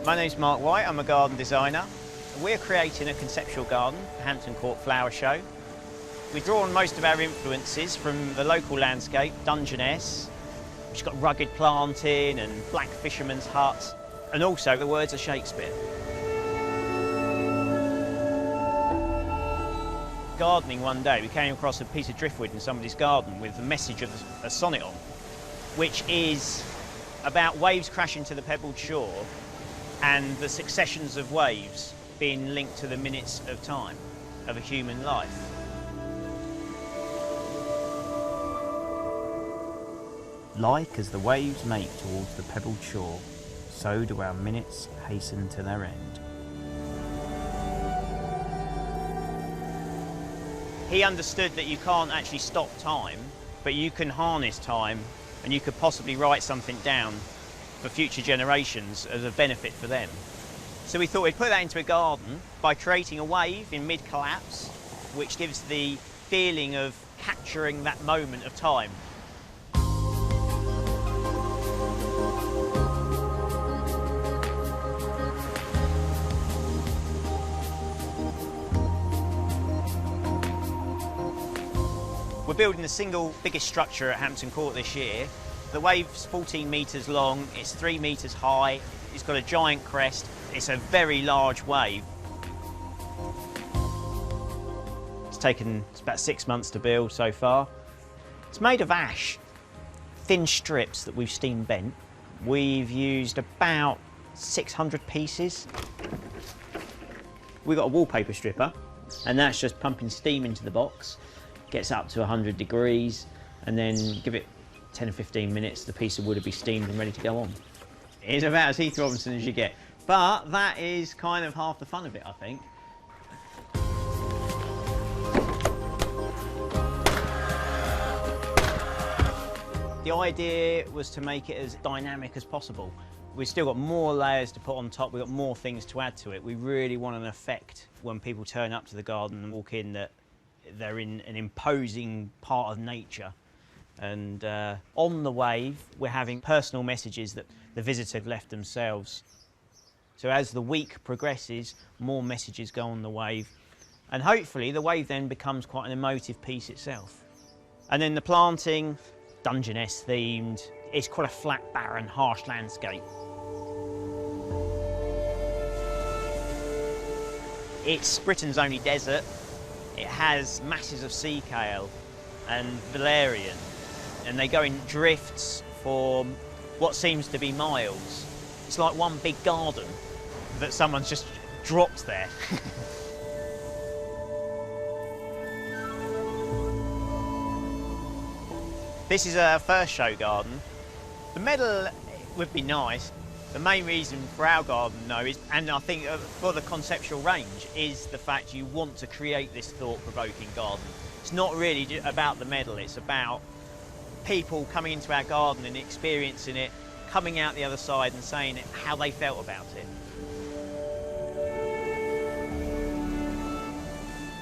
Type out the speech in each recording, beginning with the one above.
My name's Whyte, I'm a garden designer. We're creating a conceptual garden, the Hampton Court Flower Show. We've drawn most of our influences from the local landscape, Dungeness, which has got rugged planting and black fishermen's huts, and also the words of Shakespeare. Gardening one day, we came across a piece of driftwood in somebody's garden with the message of a sonnet on, which is about waves crashing to the pebbled shore and the successions of waves being linked to the minutes of time of a human life. Like as the waves make towards the pebbled shore, so do our minutes hasten to their end. He understood that you can't actually stop time, but you can harness time and you could possibly write something down for future generations as a benefit for them. So we thought we'd put that into a garden by creating a wave in mid-collapse, which gives the feeling of capturing that moment of time. We're building the single biggest structure at Hampton Court this year. The wave's 14 metres long, it's 3 metres high, it's got a giant crest, it's a very large wave. It's taken about 6 months to build so far. It's made of ash, thin strips that we've steam bent. We've used about 600 pieces. We've got a wallpaper stripper, and that's just pumping steam into the box. Gets up to 100 degrees, and then give it 10 or 15 minutes, the piece of wood will be steamed and ready to go on. It's about as Heath Robinson as you get, but that is kind of half the fun of it, I think. The idea was to make it as dynamic as possible. We've still got more layers to put on top, we've got more things to add to it. We really want an effect when people turn up to the garden and walk in that they're in an imposing part of nature. And on the wave, we're having personal messages that the visitor have left themselves. So as the week progresses, more messages go on the wave. And hopefully the wave then becomes quite an emotive piece itself. And then the planting, Dungeness themed, it's quite a flat, barren, harsh landscape. It's Britain's only desert. It has masses of sea kale and valerian, and they go in drifts for what seems to be miles. It's like one big garden that someone's just dropped there. This is our first show garden. The medal would be nice. The main reason for our garden, though, is, and I think for the conceptual range, is the fact you want to create this thought-provoking garden. It's not really about the medal, it's about people coming into our garden and experiencing it, coming out the other side and saying how they felt about it.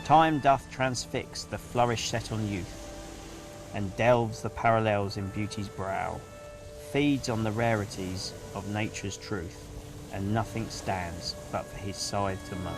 Time doth transfix the flourish set on youth, and delves the parallels in beauty's brow, feeds on the rarities of nature's truth, and nothing stands but for his scythe to mow.